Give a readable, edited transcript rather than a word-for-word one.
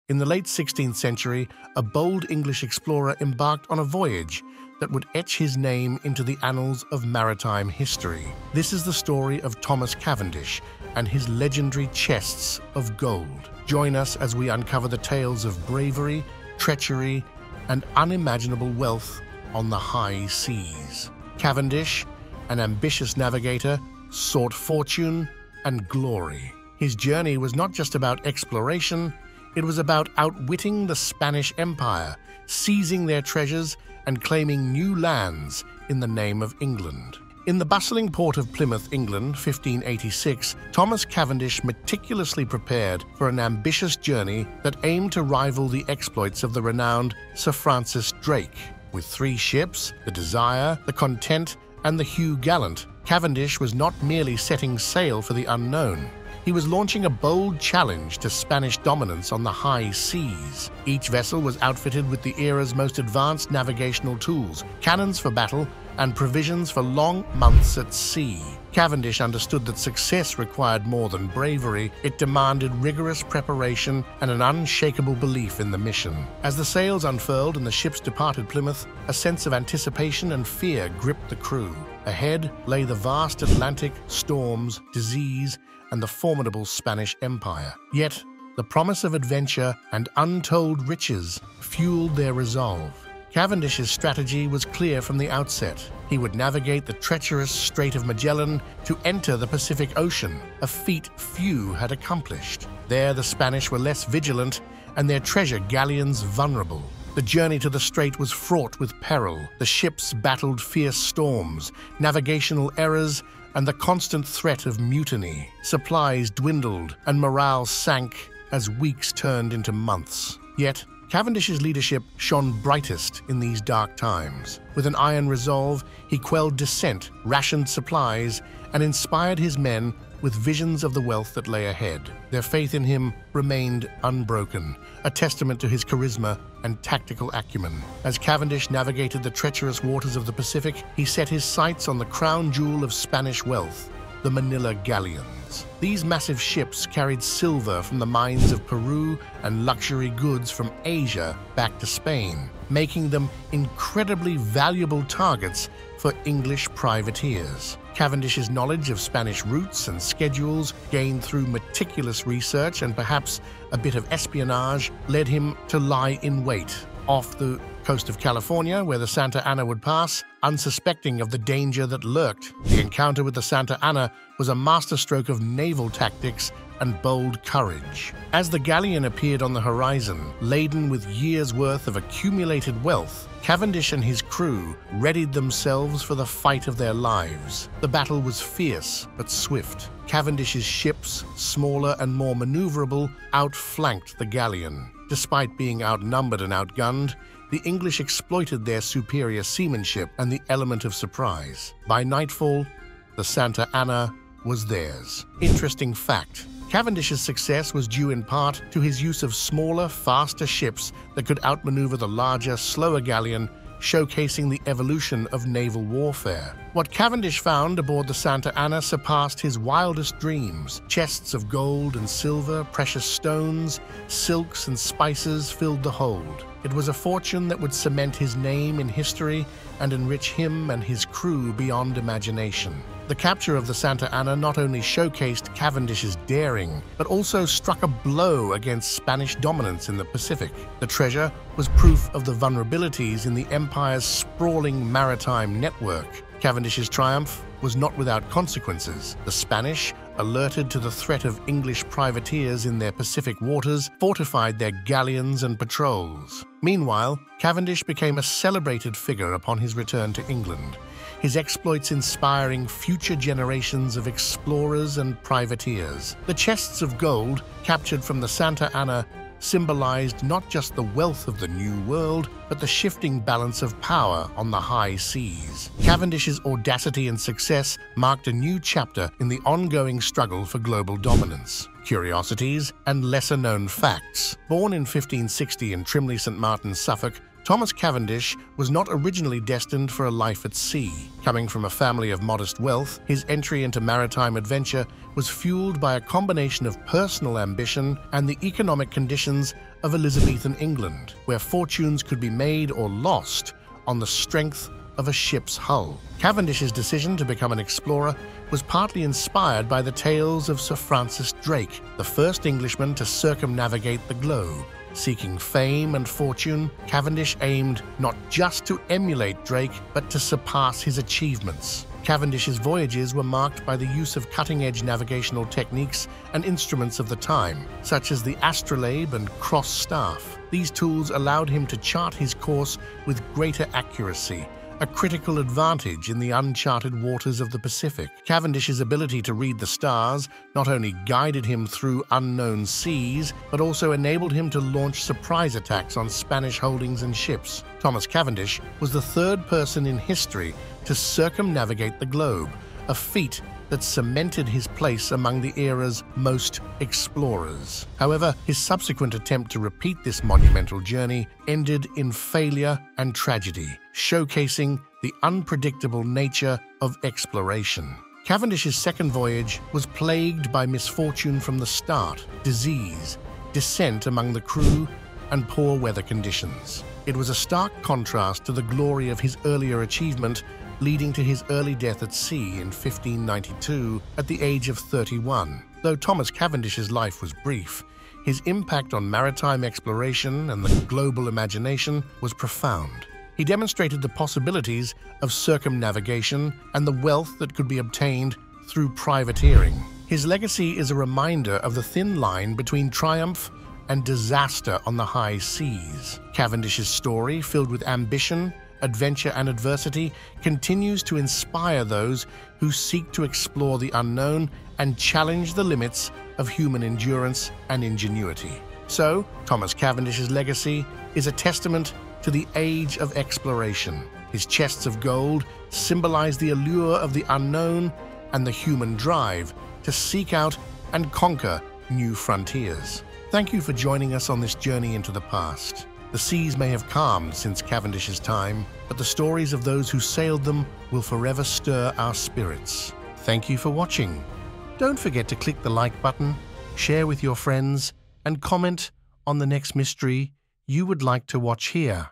In the late 16th century, a bold English explorer embarked on a voyage that would etch his name into the annals of maritime history. This is the story of Thomas Cavendish and his legendary chests of gold. Join us as we uncover the tales of bravery, treachery, and unimaginable wealth on the high seas. Cavendish, an ambitious navigator, sought fortune and glory. His journey was not just about exploration, it was about outwitting the Spanish Empire, seizing their treasures, and claiming new lands in the name of England. In the bustling port of Plymouth, England, 1586, Thomas Cavendish meticulously prepared for an ambitious journey that aimed to rival the exploits of the renowned Sir Francis Drake. With 3 ships, the Desire, the Content, and the Hugh Gallant, Cavendish was not merely setting sail for the unknown. He was launching a bold challenge to Spanish dominance on the high seas. Each vessel was outfitted with the era's most advanced navigational tools, cannons for battle, and provisions for long months at sea. Cavendish understood that success required more than bravery. It demanded rigorous preparation and an unshakable belief in the mission. As the sails unfurled and the ships departed Plymouth, a sense of anticipation and fear gripped the crew. Ahead lay the vast Atlantic, storms, disease, and the formidable Spanish Empire. Yet, the promise of adventure and untold riches fueled their resolve. Cavendish's strategy was clear from the outset. He would navigate the treacherous Strait of Magellan to enter the Pacific Ocean, a feat few had accomplished. There, the Spanish were less vigilant and their treasure galleons vulnerable. The journey to the strait was fraught with peril. The ships battled fierce storms, navigational errors, and the constant threat of mutiny. Supplies dwindled and morale sank as weeks turned into months. Yet, Cavendish's leadership shone brightest in these dark times. With an iron resolve, he quelled dissent, rationed supplies, and inspired his men with visions of the wealth that lay ahead. Their faith in him remained unbroken, a testament to his charisma and tactical acumen. As Cavendish navigated the treacherous waters of the Pacific, he set his sights on the crown jewel of Spanish wealth, the Manila galleons. These massive ships carried silver from the mines of Peru and luxury goods from Asia back to Spain, making them incredibly valuable targets for English privateers. Cavendish's knowledge of Spanish routes and schedules, gained through meticulous research and perhaps a bit of espionage, led him to lie in wait off the coast of California, where the Santa Ana would pass, unsuspecting of the danger that lurked. The encounter with the Santa Ana was a masterstroke of naval tactics and bold courage. As the galleon appeared on the horizon, laden with years' worth of accumulated wealth, Cavendish and his crew readied themselves for the fight of their lives. The battle was fierce but swift. Cavendish's ships, smaller and more maneuverable, outflanked the galleon. Despite being outnumbered and outgunned, the English exploited their superior seamanship and the element of surprise. By nightfall, the Santa Ana was theirs. Interesting fact: Cavendish's success was due in part to his use of smaller, faster ships that could outmaneuver the larger, slower galleon, showcasing the evolution of naval warfare. What Cavendish found aboard the Santa Ana surpassed his wildest dreams. Chests of gold and silver, precious stones, silks and spices filled the hold. It was a fortune that would cement his name in history and enrich him and his crew beyond imagination. The capture of the Santa Ana not only showcased Cavendish's daring, but also struck a blow against Spanish dominance in the Pacific. The treasure was proof of the vulnerabilities in the empire's sprawling maritime network. Cavendish's triumph was not without consequences. The Spanish, alerted to the threat of English privateers in their Pacific waters, fortified their galleons and patrols. Meanwhile, Cavendish became a celebrated figure upon his return to England, his exploits inspiring future generations of explorers and privateers. The chests of gold captured from the Santa Ana symbolized not just the wealth of the New World, but the shifting balance of power on the high seas. Cavendish's audacity and success marked a new chapter in the ongoing struggle for global dominance. Curiosities and lesser-known facts. Born in 1560 in Trimley, St. Martin's, Suffolk, Thomas Cavendish was not originally destined for a life at sea. Coming from a family of modest wealth, his entry into maritime adventure was fueled by a combination of personal ambition and the economic conditions of Elizabethan England, where fortunes could be made or lost on the strength of a ship's hull. Cavendish's decision to become an explorer was partly inspired by the tales of Sir Francis Drake, the first Englishman to circumnavigate the globe. Seeking fame and fortune, Cavendish aimed not just to emulate Drake, but to surpass his achievements. Cavendish's voyages were marked by the use of cutting-edge navigational techniques and instruments of the time, such as the astrolabe and cross staff. These tools allowed him to chart his course with greater accuracy, a critical advantage in the uncharted waters of the Pacific. Cavendish's ability to read the stars not only guided him through unknown seas, but also enabled him to launch surprise attacks on Spanish holdings and ships. Thomas Cavendish was the third person in history to circumnavigate the globe, a feat that cemented his place among the era's most explorers. However, his subsequent attempt to repeat this monumental journey ended in failure and tragedy, showcasing the unpredictable nature of exploration. Cavendish's second voyage was plagued by misfortune from the start: disease, dissent among the crew, and poor weather conditions. It was a stark contrast to the glory of his earlier achievement, leading to his early death at sea in 1592 at the age of 31. Though Thomas Cavendish's life was brief, his impact on maritime exploration and the global imagination was profound. He demonstrated the possibilities of circumnavigation and the wealth that could be obtained through privateering. His legacy is a reminder of the thin line between triumph and disaster on the high seas. Cavendish's story, filled with ambition, adventure, and adversity, continues to inspire those who seek to explore the unknown and challenge the limits of human endurance and ingenuity. So, Thomas Cavendish's legacy is a testament to the age of exploration. His chests of gold symbolize the allure of the unknown and the human drive to seek out and conquer new frontiers. Thank you for joining us on this journey into the past. The seas may have calmed since Cavendish's time, but the stories of those who sailed them will forever stir our spirits. Thank you for watching. Don't forget to click the like button, share with your friends, and comment on the next mystery you would like to watch here.